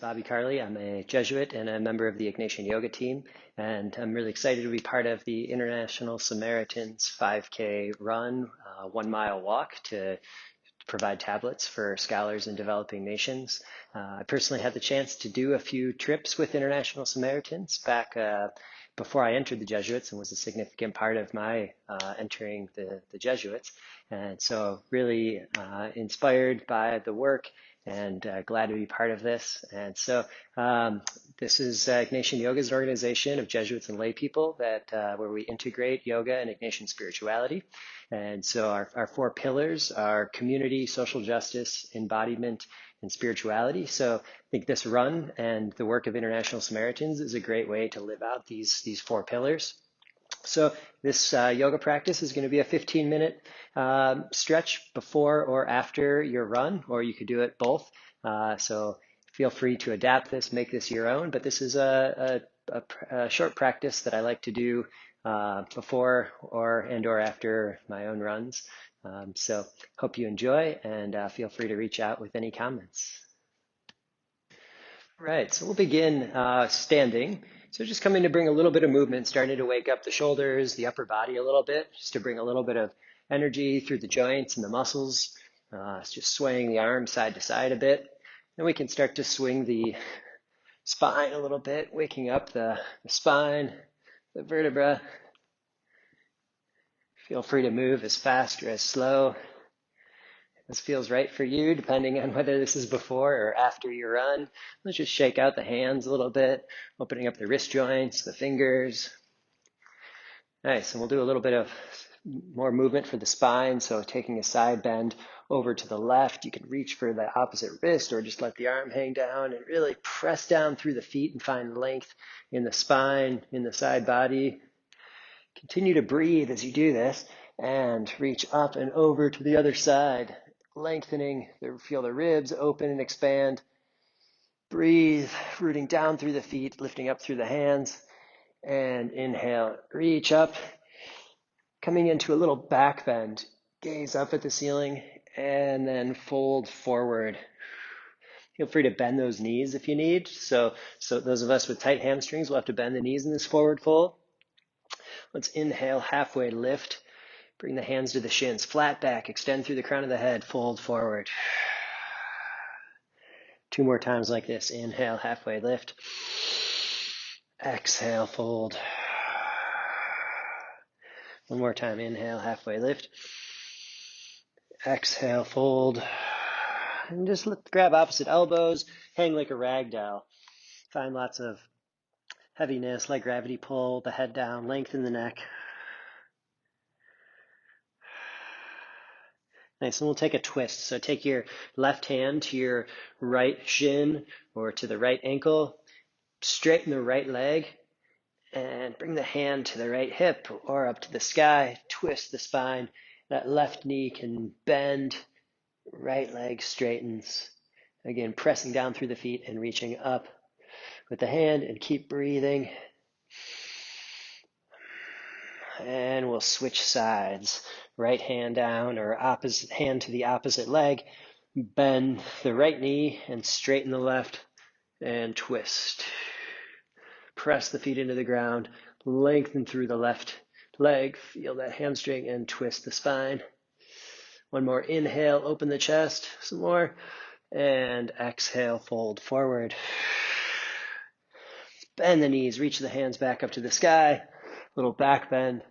Karle. I'm a Jesuit and a member of the Ignatian Yoga team, and I'm really excited to be part of the International Samaritans 5K run, 1 mile walk to provide tablets for scholars in developing nations. I personally had the chance to do a few trips with International Samaritans back before I entered the Jesuits, and was a significant part of my entering the Jesuits. And so really inspired by the work and glad to be part of this. And so this is Ignatian Yoga is an organization of Jesuits and lay people that where we integrate yoga and Ignatian spirituality. And so our 4 pillars are community, social justice, embodiment, and spirituality. So I think this run and the work of International Samaritans is a great way to live out these 4 pillars. So this yoga practice is going to be a 15-minute stretch before or after your run, or you could do it both. So feel free to adapt this, make this your own. But this is a short practice that I like to do before or after my own runs. So hope you enjoy, and feel free to reach out with any comments. Right, so we'll begin standing. So just coming to bring a little bit of movement, starting to wake up the shoulders, the upper body a little bit, just to bring a little bit of energy through the joints and the muscles. Just swaying the arms side to side a bit. Then we can start to swing the spine a little bit, waking up the spine, the vertebra. Feel free to move as fast or as slow as feels right for you, depending on whether this is before or after your run. Let's just shake out the hands a little bit, opening up the wrist joints, the fingers. Nice, and we'll do a little bit of more movement for the spine. So taking a side bend over to the left, you can reach for the opposite wrist or just let the arm hang down and really press down through the feet and find length in the spine, in the side body. Continue to breathe as you do this and reach up and over to the other side, lengthening, feel the ribs open and expand. Breathe, rooting down through the feet, lifting up through the hands, and inhale, reach up, coming into a little back bend, gaze up at the ceiling, and then fold forward. Feel free to bend those knees if you need. So those of us with tight hamstrings will have to bend the knees in this forward fold. Let's inhale, halfway lift. Bring the hands to the shins, flat back, extend through the crown of the head, fold forward. 2 more times like this. Inhale, halfway lift. Exhale, fold. 1 more time. Inhale, halfway lift. Exhale, fold. And just grab opposite elbows, hang like a rag doll. Find lots of heaviness, like gravity pull the head down, lengthen the neck. Nice, and we'll take a twist. So take your left hand to your right shin or to the right ankle, straighten the right leg, and bring the hand to the right hip or up to the sky, twist the spine. That left knee can bend, right leg straightens. Again, pressing down through the feet and reaching up with the hand, and keep breathing. And we'll switch sides. Right hand down or opposite hand to the opposite leg. Bend the right knee and straighten the left and twist. Press the feet into the ground. Lengthen through the left leg. Feel that hamstring and twist the spine. 1 more inhale, open the chest. Some more. And exhale, fold forward. Bend the knees, reach the hands back up to the sky. Little back bend.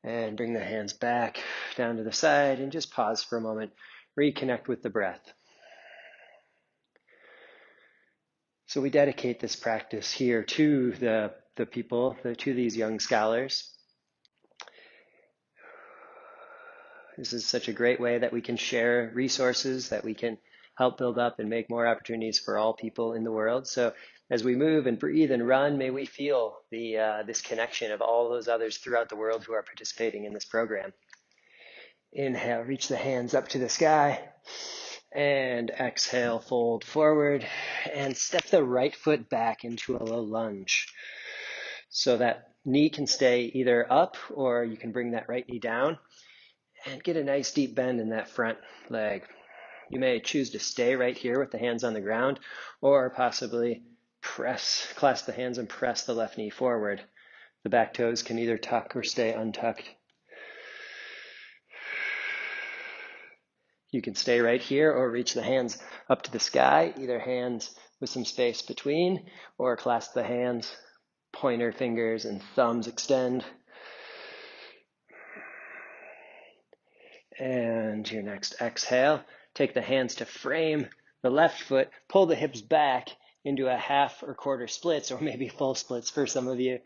And bring the hands back down to the side and just pause for a moment. Reconnect with the breath. So we dedicate this practice here to the people, to these young scholars. This is such a great way that we can share resources, that we can help build up and make more opportunities for all people in the world. So as we move and breathe and run, may we feel this connection of all those others throughout the world who are participating in this program. Inhale, reach the hands up to the sky. And exhale, fold forward. And step the right foot back into a low lunge. So that knee can stay either up, or you can bring that right knee down. And get a nice deep bend in that front leg. You may choose to stay right here with the hands on the ground, or possibly clasp the hands and press the left knee forward. The back toes can either tuck or stay untucked. You can stay right here or reach the hands up to the sky, either hands with some space between, or clasp the hands, pointer fingers and thumbs extend. And your next exhale, take the hands to frame the left foot, pull the hips back into a half or quarter splits, or maybe full splits for some of you.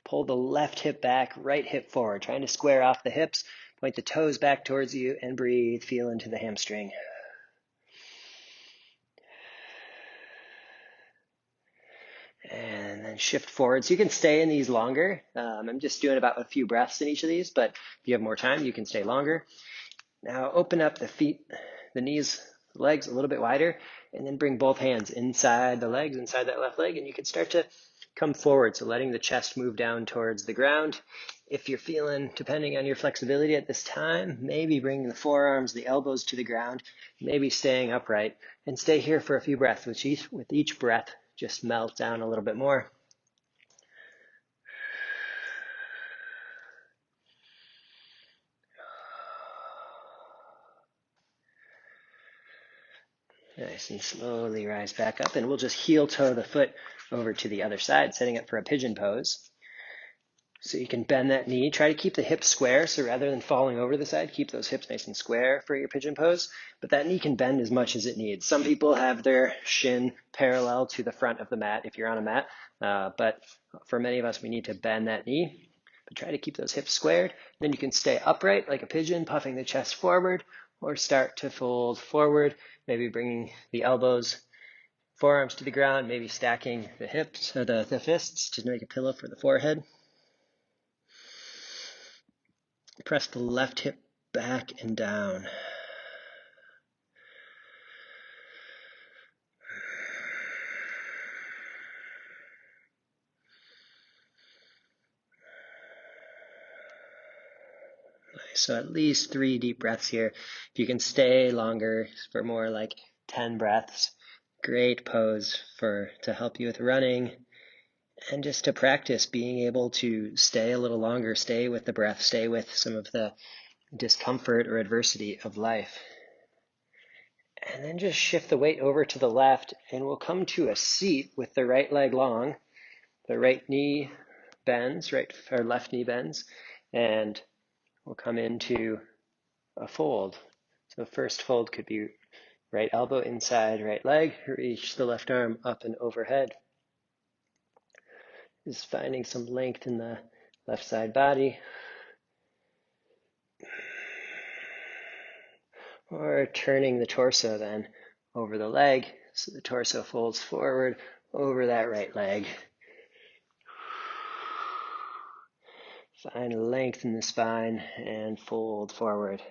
Pull the left hip back, right hip forward, trying to square off the hips. Point the toes back towards you and breathe. Feel into the hamstring. And then shift forward. So you can stay in these longer. I'm just doing about a few breaths in each of these, but if you have more time, you can stay longer. Now open up the feet, the knees, the legs a little bit wider, and then bring both hands inside the legs, inside that left leg, and you can start to come forward, so letting the chest move down towards the ground. If you're feeling, depending on your flexibility at this time, maybe bringing the forearms, the elbows to the ground, maybe staying upright, and stay here for a few breaths. With each breath, just melt down a little bit more. Nice, and slowly rise back up, and we'll just heel toe the foot over to the other side, setting up for a pigeon pose. So you can bend that knee, try to keep the hips square, so rather than falling over the side, keep those hips nice and square for your pigeon pose, but that knee can bend as much as it needs. Some people have their shin parallel to the front of the mat if you're on a mat, but for many of us, we need to bend that knee, but try to keep those hips squared. Then you can stay upright like a pigeon, puffing the chest forward, or start to fold forward, maybe bringing the elbows, forearms to the ground, maybe stacking the hips or the fists to make a pillow for the forehead. Press the left hip back and down. So at least 3 deep breaths here. If you can stay longer for more like 10 breaths, great pose to help you with running and just to practice being able to stay a little longer, stay with the breath, stay with some of the discomfort or adversity of life. And then just shift the weight over to the left, and we'll come to a seat with the right leg long, the right knee bends, or left knee bends, and we'll come into a fold. So the first fold could be right elbow inside right leg, reach the left arm up and overhead. Just finding some length in the left side body. Or turning the torso then over the leg, so the torso folds forward over that right leg. Find length in the spine and fold forward.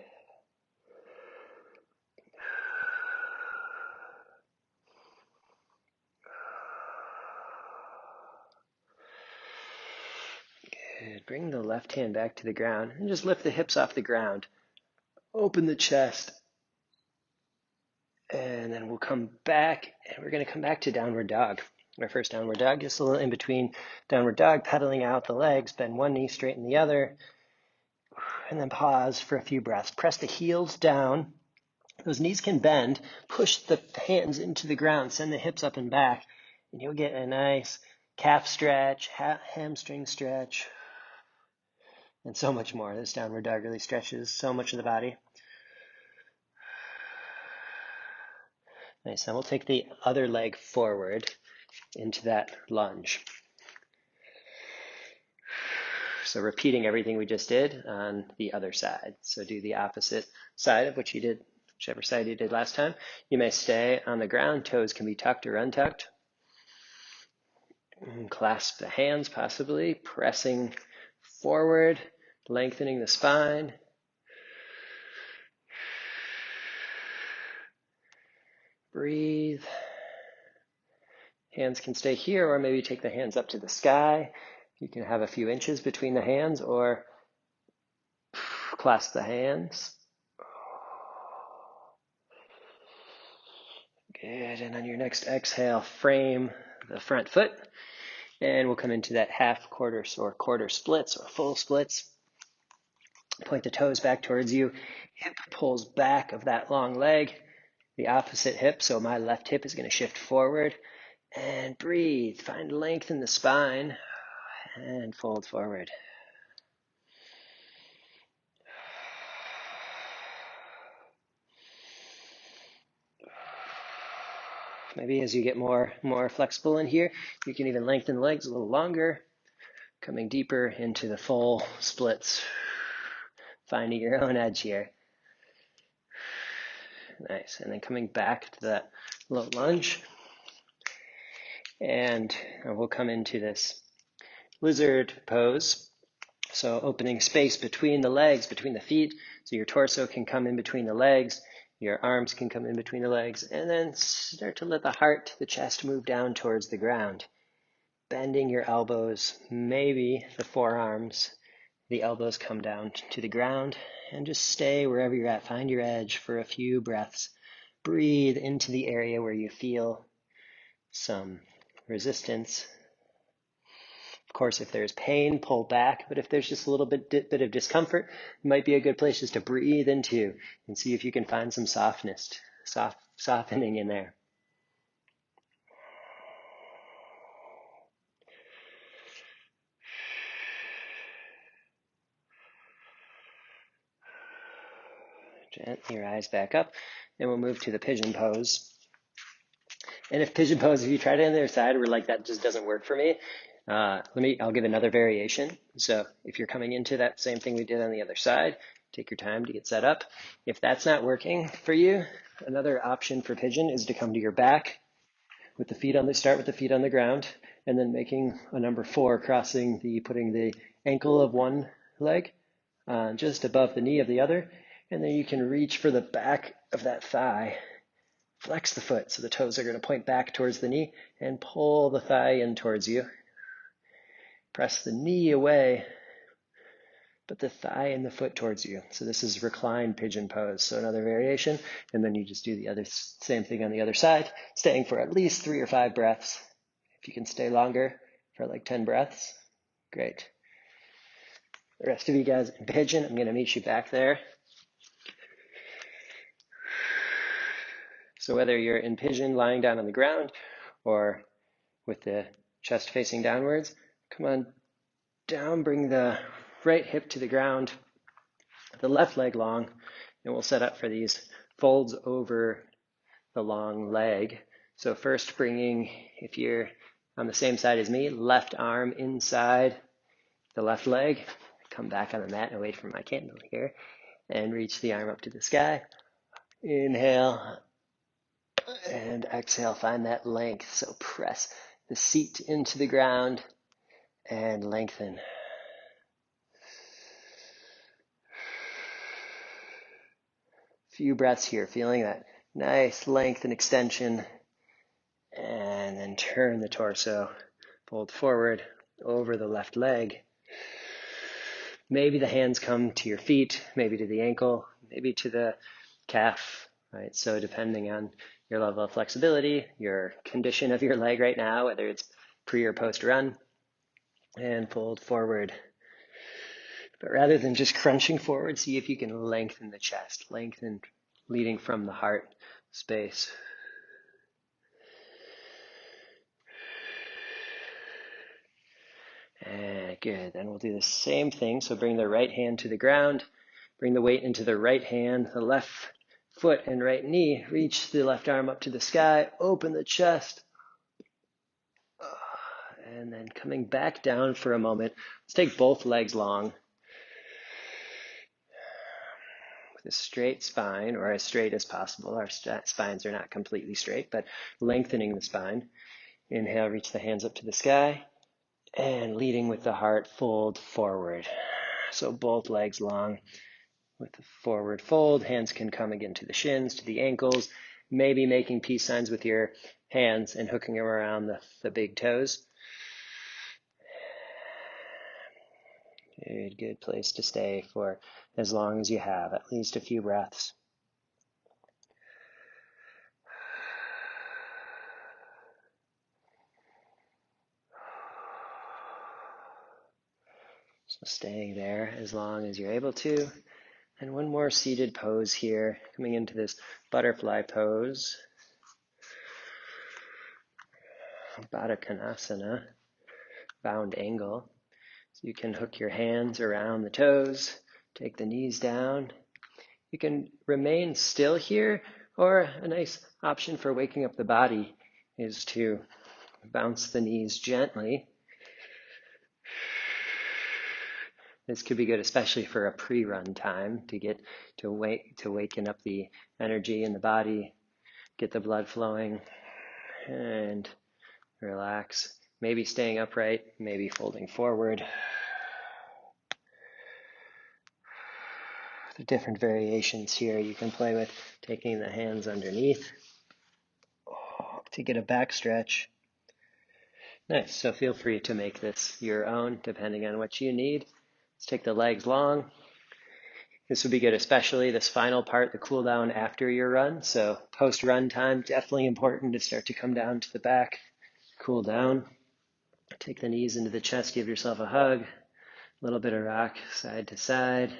Good. Bring the left hand back to the ground and just lift the hips off the ground. Open the chest. And then we'll come back, and we're going to come back to downward dog. Our first downward dog, just a little in between downward dog, pedaling out the legs, bend one knee, straighten the other, and then pause for a few breaths. Press the heels down. Those knees can bend. Push the hands into the ground. Send the hips up and back, and you'll get a nice calf stretch, hamstring stretch, and so much more. This downward dog really stretches so much of the body. Nice. Now we'll take the other leg forward into that lunge. So repeating everything we just did on the other side. So do the opposite side of what you did, whichever side you did last time. You may stay on the ground. Toes can be tucked or untucked. And clasp the hands, possibly pressing forward, lengthening the spine. Breathe. Hands can stay here, or maybe take the hands up to the sky. You can have a few inches between the hands, or clasp the hands. Good, and on your next exhale, frame the front foot, and we'll come into that half quarters or quarter splits or full splits. Point the toes back towards you, hip pulls back of that long leg, the opposite hip, so my left hip is going to shift forward, and breathe, find length in the spine, and fold forward. Maybe as you get more flexible in here, you can even lengthen the legs a little longer, coming deeper into the full splits, finding your own edge here. Nice, and then coming back to that low lunge, and we'll come into this lizard pose. So opening space between the legs, between the feet, so your torso can come in between the legs, your arms can come in between the legs, and then start to let the heart, the chest move down towards the ground. Bending your elbows, maybe the forearms, the elbows come down to the ground, and just stay wherever you're at. Find your edge for a few breaths. Breathe into the area where you feel some resistance. Of course, if there's pain, pull back, but if there's just a little bit of discomfort, it might be a good place just to breathe into and see if you can find some softening in there. Gently rise back up, and we'll move to the pigeon pose. And if pigeon pose, if you try it on the other side, we're like, that just doesn't work for me. I'll give another variation. So if you're coming into that same thing we did on the other side, take your time to get set up. If that's not working for you, another option for pigeon is to come to your back with the feet start with the feet on the ground, and then making a number 4, putting the ankle of one leg just above the knee of the other, and then you can reach for the back of that thigh. Flex the foot, so the toes are going to point back towards the knee, and pull the thigh in towards you. Press the knee away, but the thigh and the foot towards you. So this is recline pigeon pose. So another variation, and then you just do the same thing on the other side, staying for at least 3 or 5 breaths. If you can stay longer for like 10 breaths, great. The rest of you guys in pigeon, I'm going to meet you back there. So whether you're in pigeon lying down on the ground or with the chest facing downwards, come on down, bring the right hip to the ground, the left leg long, and we'll set up for these folds over the long leg. So first bringing, if you're on the same side as me, left arm inside the left leg, come back on the mat and away from my candle here, and reach the arm up to the sky. Inhale. And exhale, find that length. So press the seat into the ground and lengthen. Few breaths here, feeling that nice length and extension. And then turn the torso, fold forward over the left leg. Maybe the hands come to your feet, maybe to the ankle, maybe to the calf, right? So depending on your level of flexibility, your condition of your leg right now, whether it's pre or post run, and fold forward. But rather than just crunching forward, see if you can lengthen the chest, lengthen leading from the heart space. And good, then we'll do the same thing. So bring the right hand to the ground, bring the weight into the right hand, the left foot and right knee, reach the left arm up to the sky, open the chest, and then coming back down for a moment. Let's take both legs long with a straight spine, or as straight as possible. Our spines are not completely straight, but lengthening the spine. Inhale, reach the hands up to the sky, and leading with the heart, fold forward. So both legs long. With the forward fold, hands can come again to the shins, to the ankles, maybe making peace signs with your hands and hooking them around the big toes. Good place to stay for as long as you have, at least a few breaths. So staying there as long as you're able to. And one more seated pose here, coming into this butterfly pose, Baddha Konasana, bound angle. So you can hook your hands around the toes, take the knees down. You can remain still here, or a nice option for waking up the body is to bounce the knees gently. This could be good, especially for a pre-run time, to get to waken up the energy in the body, get the blood flowing, and relax. Maybe staying upright, maybe folding forward. The different variations here you can play with, taking the hands underneath to get a back stretch. Nice, so feel free to make this your own, depending on what you need. Let's take the legs long. This would be good, especially this final part, the cool down after your run. So post-run time, definitely important to start to come down to the back, cool down. Take the knees into the chest, give yourself a hug. A little bit of rock side to side.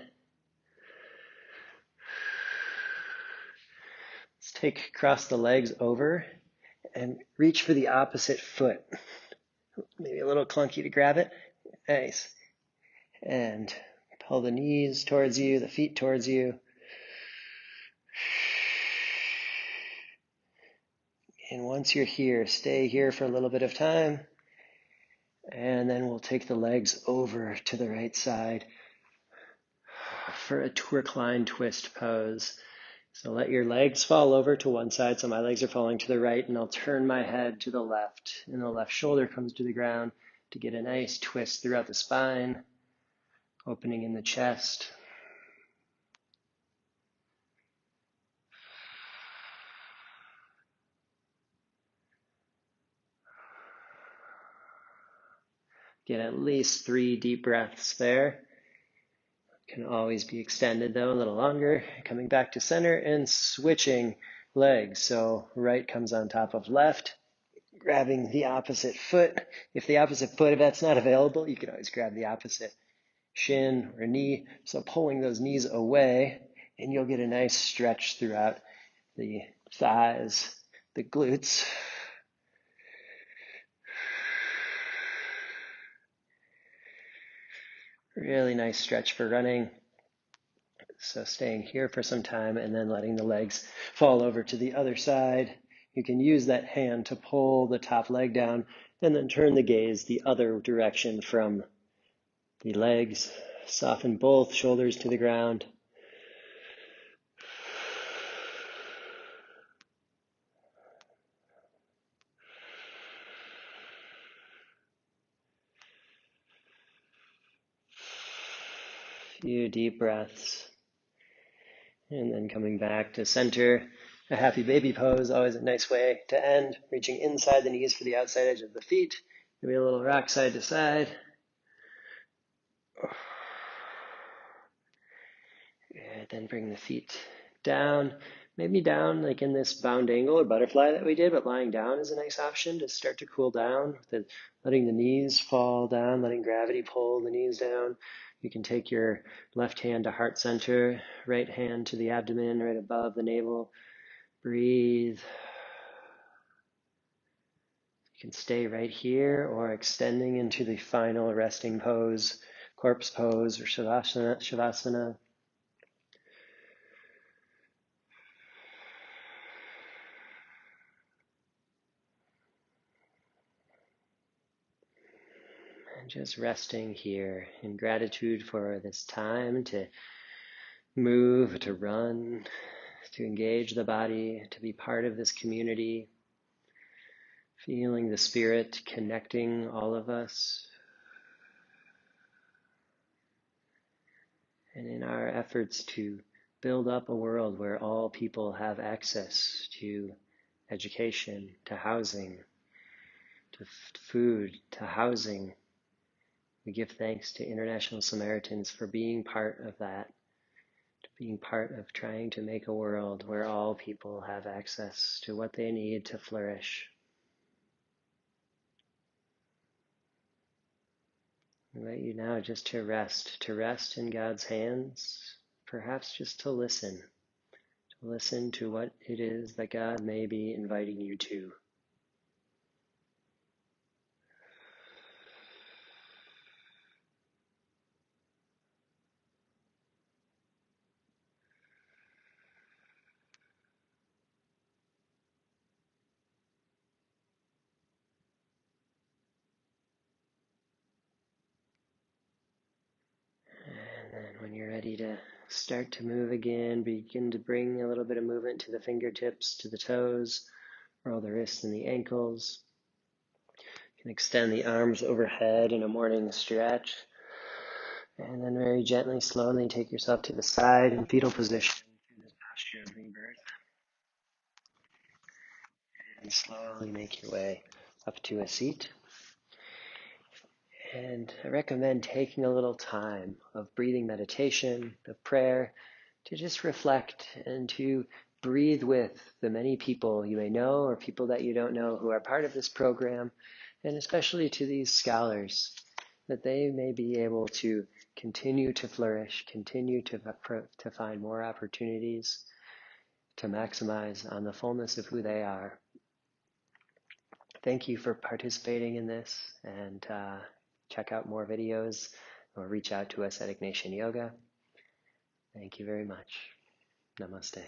Let's cross the legs over and reach for the opposite foot. Maybe a little clunky to grab it. Nice. And pull the knees towards you, the feet towards you. And once you're here, stay here for a little bit of time. And then we'll take the legs over to the right side for a Twirkling twist pose. So let your legs fall over to one side. So my legs are falling to the right, and I'll turn my head to the left. And the left shoulder comes to the ground to get a nice twist throughout the spine, opening in the chest. Get at least 3 deep breaths there. Can always be extended though, a little longer. Coming back to center and switching legs. So right comes on top of left, grabbing the opposite foot. If that's not available, you can always grab the opposite shin or knee. So pulling those knees away, and you'll get a nice stretch throughout the thighs, the glutes. Really nice stretch for running. So staying here for some time and then letting the legs fall over to the other side. You can use that hand to pull the top leg down and then turn the gaze the other direction from the legs. Soften both shoulders to the ground. Few deep breaths. And then coming back to center. A happy baby pose, always a nice way to end. Reaching inside the knees for the outside edge of the feet. Maybe a little rock side to side. And then bring the feet down. Maybe down like in this bound angle or butterfly that we did, but lying down is a nice option to start to cool down. Letting the knees fall down, letting gravity pull the knees down. You can take your left hand to heart center, right hand to the abdomen, right above the navel. Breathe. You can stay right here or extending into the final resting pose, corpse pose or shavasana. And just resting here in gratitude for this time to move, to run, to engage the body, to be part of this community, feeling the spirit connecting all of us. And in our efforts to build up a world where all people have access to education, to housing, to food, to housing, We give thanks to International Samaritans for being part of that, being part of trying to make a world where all people have access to what they need to flourish. I invite you now just to rest in God's hands, perhaps just to listen to what it is that God may be inviting you to. And then when you're ready to start to move again, begin to bring a little bit of movement to the fingertips, to the toes, roll the wrists and the ankles. You can extend the arms overhead in a morning stretch. And then very gently, slowly take yourself to the side in fetal position in this posture of rebirth. And slowly make your way up to a seat. And I recommend taking a little time of breathing meditation, of prayer, to just reflect and to breathe with the many people you may know or people that you don't know who are part of this program, and especially to these scholars, that they may be able to continue to flourish, continue to find more opportunities to maximize on the fullness of who they are. Thank you for participating in this, and check out more videos or reach out to us at Ignatian Yoga. Thank you very much. Namaste.